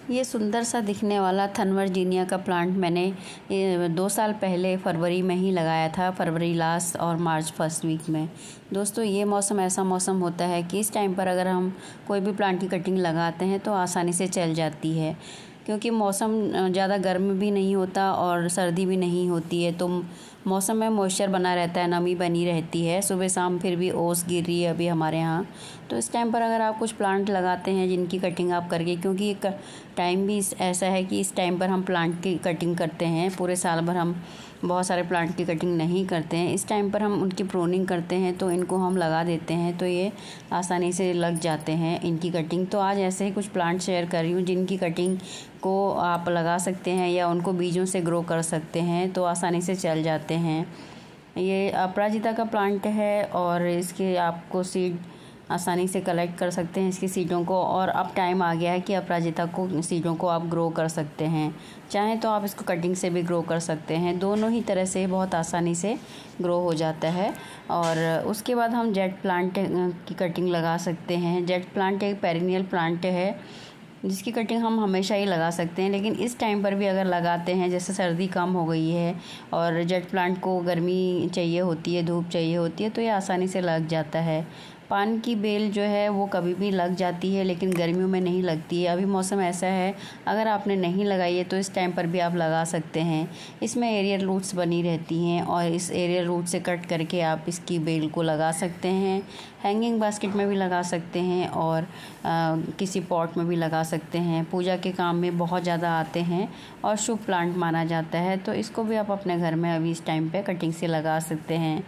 ये सुंदर सा दिखने वाला थनवर्जीनिया का प्लांट मैंने 2 साल पहले फरवरी में ही लगाया था, फरवरी लास्ट और मार्च फर्स्ट वीक में। दोस्तों, ये मौसम ऐसा मौसम होता है कि इस टाइम पर अगर हम कोई भी प्लांट की कटिंग लगाते हैं तो आसानी से चल जाती है, क्योंकि मौसम ज़्यादा गर्म भी नहीं होता और सर्दी भी नहीं होती है, तो मौसम में मॉइस्चर बना रहता है, नमी बनी रहती है सुबह शाम। फिर भी ओस गिर रही है अभी हमारे यहाँ। तो इस टाइम पर अगर आप कुछ प्लांट लगाते हैं जिनकी कटिंग आप करके, क्योंकि एक टाइम भी ऐसा है कि इस टाइम पर हम प्लांट की कटिंग करते हैं, पूरे साल भर हम बहुत सारे प्लांट की कटिंग नहीं करते हैं। इस टाइम पर हम उनकी प्रूनिंग करते हैं, तो इनको हम लगा देते हैं तो ये आसानी से लग जाते हैं इनकी कटिंग। तो आज ऐसे ही कुछ प्लांट शेयर कर रही हूँ जिनकी कटिंग को आप लगा सकते हैं या उनको बीजों से ग्रो कर सकते हैं, तो आसानी से चल जाते हैं। ये अपराजिता का प्लांट है और इसके आपको सीड आसानी से कलेक्ट कर सकते हैं इसकी सीडों को, और अब टाइम आ गया है कि अपराजिता को सीडों को आप ग्रो कर सकते हैं। चाहें तो आप इसको कटिंग से भी ग्रो कर सकते हैं, दोनों ही तरह से बहुत आसानी से ग्रो हो जाता है। और उसके बाद हम जेट प्लांट की कटिंग लगा सकते हैं। जेट प्लांट एक पेरिनियल प्लांट है जिसकी कटिंग हम हमेशा ही लगा सकते हैं, लेकिन इस टाइम पर भी अगर लगाते हैं, जैसे सर्दी कम हो गई है और जेट प्लांट को गर्मी चाहिए होती है, धूप चाहिए होती है, तो ये आसानी से लग जाता है। पान की बेल जो है वो कभी भी लग जाती है, लेकिन गर्मियों में नहीं लगती है। अभी मौसम ऐसा है, अगर आपने नहीं लगाई है तो इस टाइम पर भी आप लगा सकते हैं। इसमें एरियल रूट्स बनी रहती हैं और इस एरियल रूट से कट करके आप इसकी बेल को लगा सकते हैं। हैंगिंग बास्केट में भी लगा सकते हैं और किसी पॉट में भी लगा सकते हैं। पूजा के काम में बहुत ज़्यादा आते हैं और शुभ प्लांट माना जाता है, तो इसको भी आप अपने घर में अभी इस टाइम पे कटिंग से लगा सकते हैं।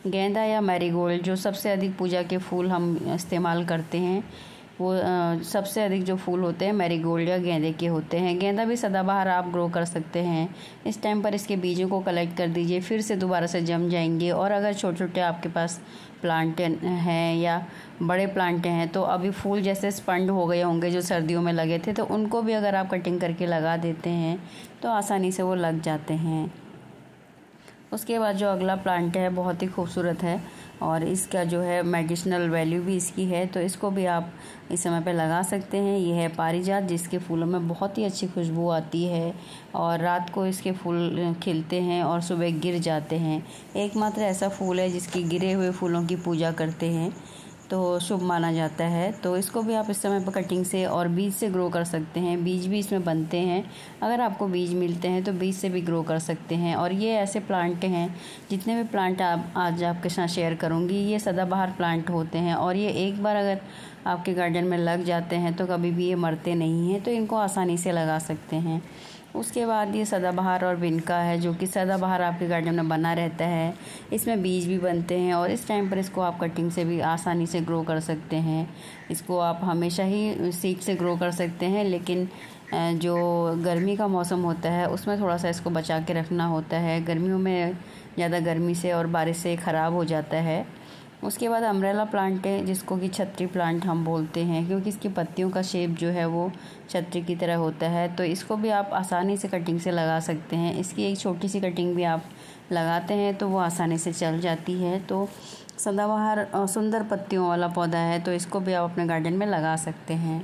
गेंदा या मैरीगोल्ड, जो सबसे अधिक पूजा के फूल हम इस्तेमाल करते हैं, वो सबसे अधिक जो फूल होते हैं मैरीगोल्ड या गेंदे के होते हैं। गेंदा भी सदाबहार आप ग्रो कर सकते हैं। इस टाइम पर इसके बीजों को कलेक्ट कर दीजिए, फिर से दोबारा से जम जाएंगे। और अगर छोटे छोटे आपके पास प्लांट हैं या बड़े प्लांट हैं, तो अभी फूल जैसे स्पंड हो गए होंगे जो सर्दियों में लगे थे, तो उनको भी अगर आप कटिंग करके लगा देते हैं तो आसानी से वो लग जाते हैं। उसके बाद जो अगला प्लांट है बहुत ही खूबसूरत है और इसका जो है मेडिसिनल वैल्यू भी इसकी है, तो इसको भी आप इस समय पे लगा सकते हैं। ये है पारिजात, जिसके फूलों में बहुत ही अच्छी खुशबू आती है और रात को इसके फूल खिलते हैं और सुबह गिर जाते हैं। एकमात्र ऐसा फूल है जिसकी गिरे हुए फूलों की पूजा करते हैं तो शुभ माना जाता है। तो इसको भी आप इस समय पर कटिंग से और बीज से ग्रो कर सकते हैं। बीज भी इसमें बनते हैं, अगर आपको बीज मिलते हैं तो बीज से भी ग्रो कर सकते हैं। और ये ऐसे प्लांट हैं, जितने भी प्लांट आप आज आपके साथ शेयर करूंगी, ये सदाबहार प्लांट होते हैं और ये एक बार अगर आपके गार्डन में लग जाते हैं तो कभी भी ये मरते नहीं हैं, तो इनको आसानी से लगा सकते हैं। उसके बाद ये सदाबहार और बिनका है, जो कि सदाबहार आपके गार्डन में बना रहता है। इसमें बीज भी बनते हैं और इस टाइम पर इसको आप कटिंग से भी आसानी से ग्रो कर सकते हैं। इसको आप हमेशा ही सीड से ग्रो कर सकते हैं, लेकिन जो गर्मी का मौसम होता है उसमें थोड़ा सा इसको बचा के रखना होता है। गर्मियों में ज़्यादा गर्मी से और बारिश से ख़राब हो जाता है। उसके बाद अम्ब्रेला प्लांट है, जिसको कि छतरी प्लांट हम बोलते हैं, क्योंकि इसकी पत्तियों का शेप जो है वो छतरी की तरह होता है। तो इसको भी आप आसानी से कटिंग से लगा सकते हैं। इसकी एक छोटी सी कटिंग भी आप लगाते हैं तो वो आसानी से चल जाती है। तो सदाबहार सुंदर पत्तियों वाला पौधा है, तो इसको भी आप अपने गार्डन में लगा सकते हैं।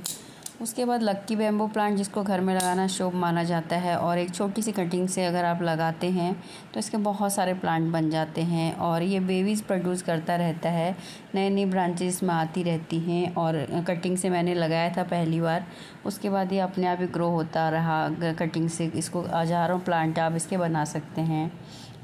उसके बाद लक्की बैम्बू प्लांट, जिसको घर में लगाना शुभ माना जाता है, और एक छोटी सी कटिंग से अगर आप लगाते हैं तो इसके बहुत सारे प्लांट बन जाते हैं और ये बेबीज़ प्रोड्यूस करता रहता है। नई नई ब्रांचेस में आती रहती हैं और कटिंग से मैंने लगाया था पहली बार, उसके बाद ये अपने आप ही ग्रो होता रहा कटिंग से। इसको हज़ारों प्लांट आप इसके बना सकते हैं।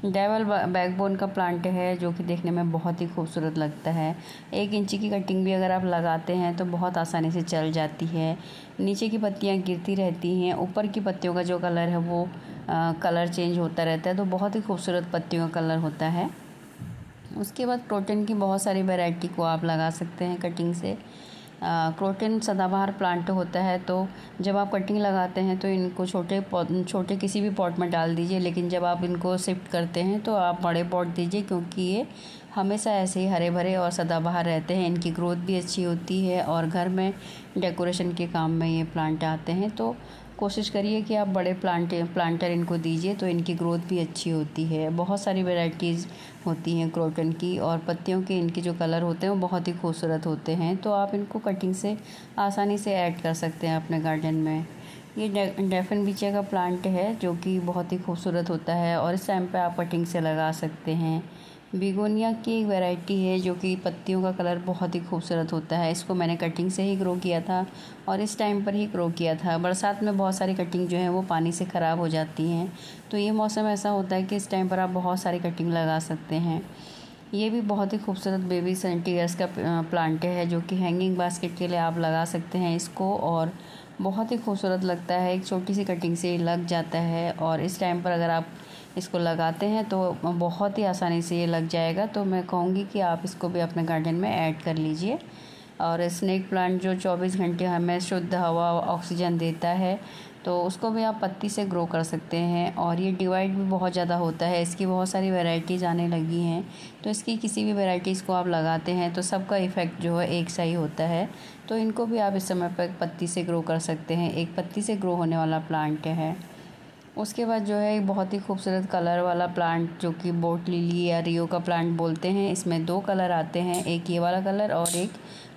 डेवल बैकबोन का प्लांट है, जो कि देखने में बहुत ही खूबसूरत लगता है। 1 इंची की कटिंग भी अगर आप लगाते हैं तो बहुत आसानी से चल जाती है। नीचे की पत्तियां गिरती रहती हैं, ऊपर की पत्तियों का जो कलर है वो कलर चेंज होता रहता है, तो बहुत ही खूबसूरत पत्तियों का कलर होता है। उसके बाद क्रोटन की बहुत सारी वैरायटी को आप लगा सकते हैं कटिंग से। क्रोटन सदाबहार प्लांट होता है, तो जब आप कटिंग लगाते हैं तो इनको छोटे किसी भी पॉट में डाल दीजिए, लेकिन जब आप इनको शिफ्ट करते हैं तो आप बड़े पॉट दीजिए, क्योंकि ये हमेशा ऐसे ही हरे भरे और सदाबहार रहते हैं। इनकी ग्रोथ भी अच्छी होती है और घर में डेकोरेशन के काम में ये प्लांट आते हैं। तो कोशिश करिए कि आप बड़े प्लांटर इनको दीजिए, तो इनकी ग्रोथ भी अच्छी होती है। बहुत सारी वैरायटीज़ होती हैं क्रोटन की, और पत्तियों के इनके जो कलर होते हैं वो बहुत ही खूबसूरत होते हैं। तो आप इनको कटिंग से आसानी से ऐड कर सकते हैं अपने गार्डन में। ये डेफिनबिचिया का प्लांट है जो कि बहुत ही खूबसूरत होता है और इस टाइम पे आप कटिंग से लगा सकते हैं। बिगोनिया की एक वैरायटी है जो कि पत्तियों का कलर बहुत ही खूबसूरत होता है। इसको मैंने कटिंग से ही ग्रो किया था और इस टाइम पर ही ग्रो किया था। बरसात में बहुत सारी कटिंग जो है वो पानी से ख़राब हो जाती हैं, तो ये मौसम ऐसा होता है कि इस टाइम पर आप बहुत सारी कटिंग लगा सकते हैं। ये भी बहुत ही खूबसूरत बेबी सेंटियर्स का प्लांट है जो कि हैंगिंग बास्केट के लिए आप लगा सकते हैं इसको, और बहुत ही खूबसूरत लगता है। एक छोटी सी कटिंग से लग जाता है और इस टाइम पर अगर आप इसको लगाते हैं तो बहुत ही आसानी से ये लग जाएगा। तो मैं कहूँगी कि आप इसको भी अपने गार्डन में ऐड कर लीजिए। और स्नेक प्लांट जो 24 घंटे हमें शुद्ध हवा ऑक्सीजन देता है, तो उसको भी आप पत्ती से ग्रो कर सकते हैं। और ये डिवाइड भी बहुत ज़्यादा होता है, इसकी बहुत सारी वैरायटीज़ आने लगी हैं, तो इसकी किसी भी वैरायटीज़ को आप लगाते हैं तो सबका इफ़ेक्ट जो है एक सा ही होता है। तो इनको भी आप इस समय पर पत्ती से ग्रो कर सकते हैं, एक पत्ती से ग्रो होने वाला प्लांट है। उसके बाद जो है एक बहुत ही खूबसूरत कलर वाला प्लांट जो कि बोट लिली या रियो का प्लांट बोलते हैं। इसमें 2 कलर आते हैं, एक ये वाला कलर और एक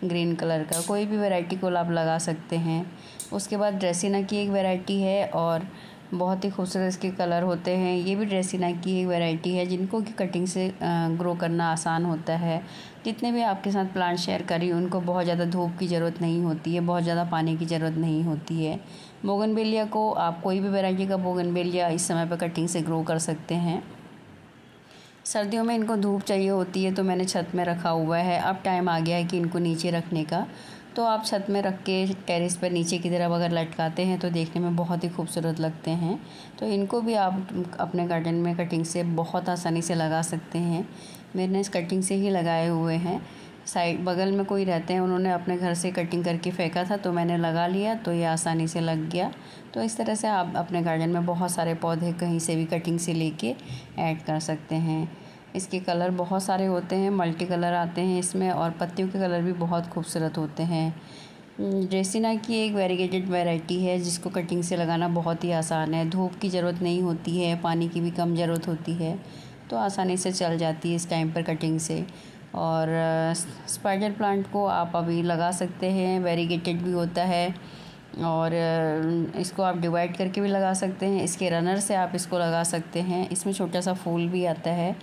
ग्रीन कलर का। कोई भी वैरायटी को आप लगा सकते हैं। उसके बाद ड्रेसिना की एक वैरायटी है और बहुत ही खूबसूरत इसके कलर होते हैं। ये भी ड्रेसिना की एक वैरायटी है जिनको कि कटिंग से ग्रो करना आसान होता है। जितने भी आपके साथ प्लांट शेयर करी उनको बहुत ज़्यादा धूप की ज़रूरत नहीं होती है, बहुत ज़्यादा पानी की ज़रूरत नहीं होती है। बोगनवेलिया को आप कोई भी वैरायटी का बोगनवेलिया इस समय पर कटिंग से ग्रो कर सकते हैं। सर्दियों में इनको धूप चाहिए होती है तो मैंने छत में रखा हुआ है। अब टाइम आ गया है कि इनको नीचे रखने का, तो आप छत में रख के टेरेस पर नीचे की तरफ अगर लटकाते हैं तो देखने में बहुत ही खूबसूरत लगते हैं। तो इनको भी आप अपने गार्डन में कटिंग से बहुत आसानी से लगा सकते हैं। मैंने इस कटिंग से ही लगाए हुए हैं। साइड बगल में कोई रहते हैं, उन्होंने अपने घर से कटिंग करके फेंका था तो मैंने लगा लिया, तो ये आसानी से लग गया। तो इस तरह से आप अपने गार्डन में बहुत सारे पौधे कहीं से भी कटिंग से लेके ऐड कर सकते हैं। इसके कलर बहुत सारे होते हैं, मल्टी कलर आते हैं इसमें, और पत्तियों के कलर भी बहुत खूबसूरत होते हैं। ड्रेसिना की एक वेरीगेटेड वैरायटी है जिसको कटिंग से लगाना बहुत ही आसान है। धूप की ज़रूरत नहीं होती है, पानी की भी कम ज़रूरत होती है, तो आसानी से चल जाती है इस टाइम पर कटिंग से। और स्पाइडर प्लांट को आप अभी लगा सकते हैं, वेरीगेटेड भी होता है और इसको आप डिवाइड करके भी लगा सकते हैं। इसके रनर से आप इसको लगा सकते हैं, इसमें छोटा सा फूल भी आता है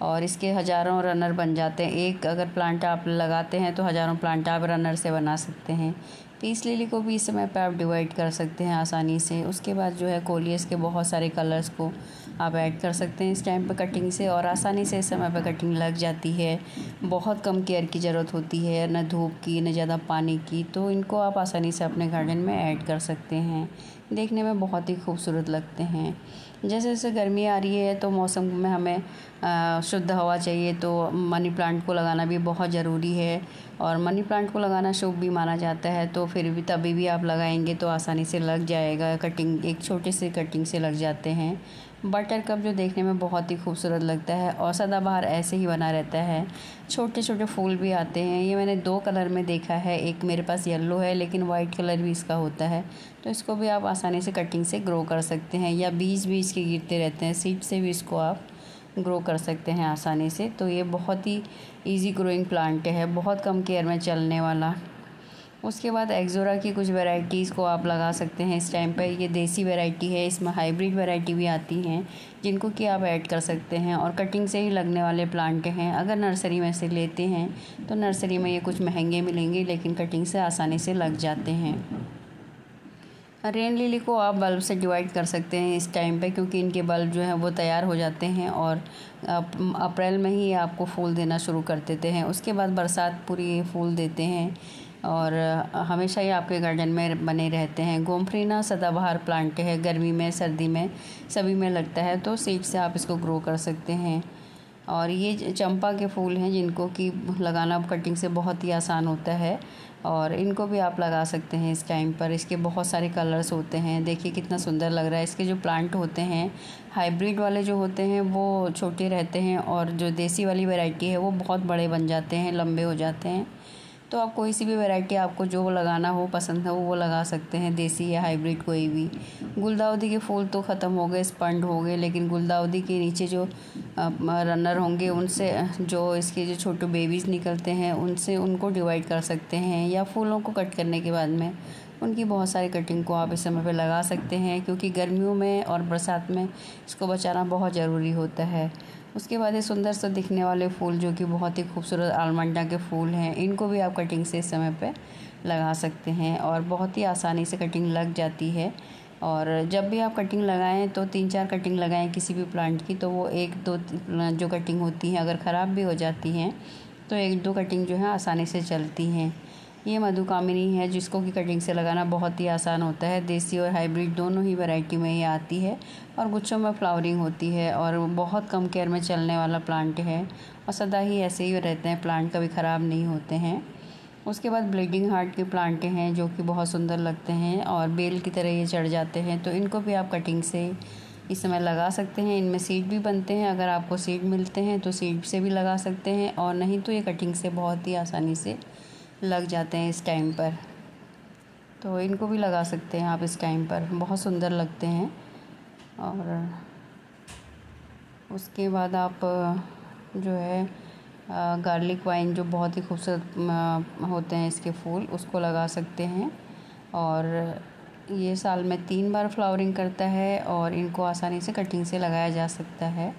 और इसके हज़ारों रनर बन जाते हैं। एक अगर प्लांट आप लगाते हैं तो हज़ारों प्लांट आप रनर से बना सकते हैं। पीस लिली को भी इस समय पे आप डिवाइड कर सकते हैं आसानी से। उसके बाद जो है कोलियस के बहुत सारे कलर्स को आप ऐड कर सकते हैं इस टाइम पे कटिंग से, और आसानी से इस समय पे कटिंग लग जाती है। बहुत कम केयर की ज़रूरत होती है, न धूप की न ज़्यादा पानी की, तो इनको आप आसानी से अपने गार्डन में ऐड कर सकते हैं। देखने में बहुत ही खूबसूरत लगते हैं। जैसे जैसे गर्मी आ रही है तो मौसम में हमें शुद्ध हवा चाहिए, तो मनी प्लांट को लगाना भी बहुत ज़रूरी है। और मनी प्लांट को लगाना शुभ भी माना जाता है, तो फिर भी तभी भी आप लगाएंगे तो आसानी से लग जाएगा। कटिंग एक छोटे से कटिंग से लग जाते हैं। बटर कप जो देखने में बहुत ही खूबसूरत लगता है और सदाबहार ऐसे ही बना रहता है। छोटे छोटे फूल भी आते हैं। ये मैंने 2 कलर में देखा है, एक मेरे पास येलो है लेकिन वाइट कलर भी इसका होता है। तो इसको भी आप आसानी से कटिंग से ग्रो कर सकते हैं, या बीज भी इसके गिरते रहते हैं, सीड से भी इसको आप ग्रो कर सकते हैं आसानी से। तो ये बहुत ही इजी ग्रोइंग प्लांट है, बहुत कम केयर में चलने वाला। उसके बाद एक्जोरा की कुछ वैरायटीज़ को आप लगा सकते हैं इस टाइम पर। ये देसी वैरायटी है, इसमें हाइब्रिड वैरायटी भी आती हैं जिनको कि आप ऐड कर सकते हैं, और कटिंग से ही लगने वाले प्लांट हैं। अगर नर्सरी में से लेते हैं तो नर्सरी में ये कुछ महंगे मिलेंगे लेकिन कटिंग से आसानी से लग जाते हैं। रेन लिली को आप बल्ब से डिवाइड कर सकते हैं इस टाइम पे, क्योंकि इनके बल्ब जो हैं वो तैयार हो जाते हैं और अप्रैल में ही आपको फूल देना शुरू कर देते हैं। उसके बाद बरसात पूरी ये फूल देते हैं और हमेशा ही आपके गार्डन में बने रहते हैं। गोम्फ्रीना सदाबहार प्लांट है, गर्मी में सर्दी में सभी में लगता है, तो सीड से आप इसको ग्रो कर सकते हैं। और ये चंपा के फूल हैं जिनको कि लगाना कटिंग से बहुत ही आसान होता है, और इनको भी आप लगा सकते हैं इस टाइम पर। इसके बहुत सारे कलर्स होते हैं, देखिए कितना सुंदर लग रहा है। इसके जो प्लांट होते हैं हाइब्रिड वाले जो होते हैं वो छोटे रहते हैं, और जो देसी वाली वैरायटी है वो बहुत बड़े बन जाते हैं, लंबे हो जाते हैं। तो आप कोई सी भी वैरायटी आपको जो लगाना हो पसंद है वो लगा सकते हैं, देसी या हाइब्रिड कोई भी। गुलदाउदी के फूल तो ख़त्म हो गए, स्पंड हो गए, लेकिन गुलदाउदी के नीचे जो रनर होंगे उनसे जो इसके जो छोटे बेबीज़ निकलते हैं उनसे उनको डिवाइड कर सकते हैं, या फूलों को कट करने के बाद में उनकी बहुत सारी कटिंग को आप इस समय पे लगा सकते हैं, क्योंकि गर्मियों में और बरसात में इसको बचाना बहुत ज़रूरी होता है। उसके बाद ये सुंदर सा दिखने वाले फूल जो कि बहुत ही खूबसूरत आलमंडा के फूल हैं, इनको भी आप कटिंग से इस समय पे लगा सकते हैं और बहुत ही आसानी से कटिंग लग जाती है। और जब भी आप कटिंग लगाएं तो 3-4 कटिंग लगाएं किसी भी प्लांट की, तो वो 1-2 जो कटिंग होती हैं अगर ख़राब भी हो जाती हैं तो 1-2 कटिंग जो है आसानी से चलती हैं। ये मधुकामिनी है जिसको कि कटिंग से लगाना बहुत ही आसान होता है। देसी और हाइब्रिड दोनों ही वैरायटी में ये आती है और गुच्छों में फ्लावरिंग होती है और बहुत कम केयर में चलने वाला प्लांट है और सदा ही ऐसे ही रहते हैं, प्लांट कभी ख़राब नहीं होते हैं। उसके बाद ब्लीडिंग हार्ट के प्लांट हैं जो कि बहुत सुंदर लगते हैं और बेल की तरह ये चढ़ जाते हैं, तो इनको भी आप कटिंग से इस समय लगा सकते हैं। इनमें सीड भी बनते हैं, अगर आपको सीड मिलते हैं तो सीड से भी लगा सकते हैं और नहीं तो ये कटिंग से बहुत ही आसानी से लग जाते हैं इस टाइम पर, तो इनको भी लगा सकते हैं आप इस टाइम पर, बहुत सुंदर लगते हैं। और उसके बाद आप जो है गार्लिक वाइन जो बहुत ही खूबसूरत होते हैं इसके फूल, उसको लगा सकते हैं। और ये साल में 3 बार फ्लावरिंग करता है और इनको आसानी से कटिंग से लगाया जा सकता है।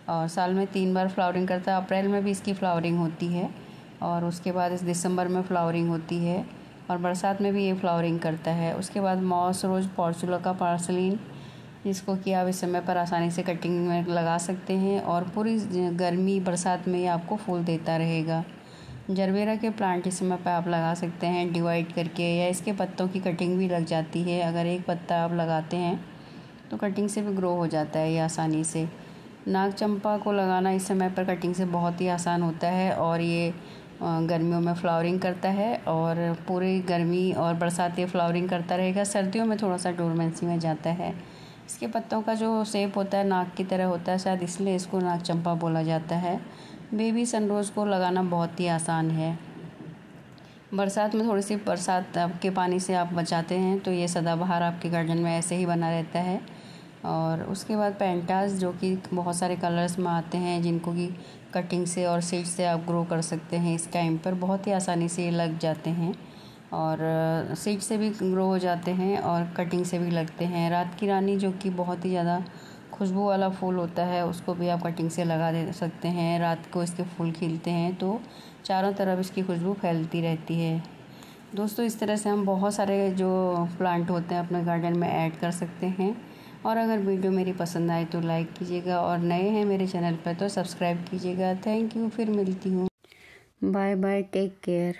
और साल में 3 बार फ्लावरिंग करता है, अप्रैल में भी इसकी फ्लावरिंग होती है और उसके बाद इस दिसंबर में फ्लावरिंग होती है और बरसात में भी ये फ्लावरिंग करता है। उसके बाद मॉस रोज़ पोर्चुला पार्सलिन, जिसको कि आप इस समय पर आसानी से कटिंग में लगा सकते हैं और पूरी गर्मी बरसात में ये आपको फूल देता रहेगा। जरबेरा के प्लांट इस समय पर आप लगा सकते हैं डिवाइड करके, या इसके पत्तों की कटिंग भी लग जाती है। अगर एक पत्ता आप लगाते हैं तो कटिंग से भी ग्रो हो जाता है ये आसानी से। नाग चंपा को लगाना इस समय पर कटिंग से बहुत ही आसान होता है और ये गर्मियों में फ्लावरिंग करता है और पूरी गर्मी और बरसात ये फ्लावरिंग करता रहेगा। सर्दियों में थोड़ा सा डोरमेंसी में जाता है। इसके पत्तों का जो शेप होता है नाक की तरह होता है, शायद इसलिए इसको नाग चंपा बोला जाता है। बेबी सनरोज़ को लगाना बहुत ही आसान है। बरसात में थोड़ी सी बरसात के पानी से आप बचाते हैं तो ये सदाबहार आपके गार्डन में ऐसे ही बना रहता है। और उसके बाद पेंटास जो कि बहुत सारे कलर्स में आते हैं, जिनको कि कटिंग से और सीड से आप ग्रो कर सकते हैं। इस टाइम पर बहुत ही आसानी से ये लग जाते हैं और सीड से भी ग्रो हो जाते हैं और कटिंग से भी लगते हैं। रात की रानी जो कि बहुत ही ज़्यादा खुशबू वाला फूल होता है, उसको भी आप कटिंग से लगा दे सकते हैं। रात को इसके फूल खिलते हैं तो चारों तरफ इसकी खुशबू फैलती रहती है। दोस्तों, इस तरह से हम बहुत सारे जो प्लांट होते हैं अपने गार्डन में ऐड कर सकते हैं। और अगर वीडियो मेरी पसंद आए तो लाइक कीजिएगा और नए हैं मेरे चैनल पर तो सब्सक्राइब कीजिएगा। थैंक यू, फिर मिलती हूँ। Bye bye, take care.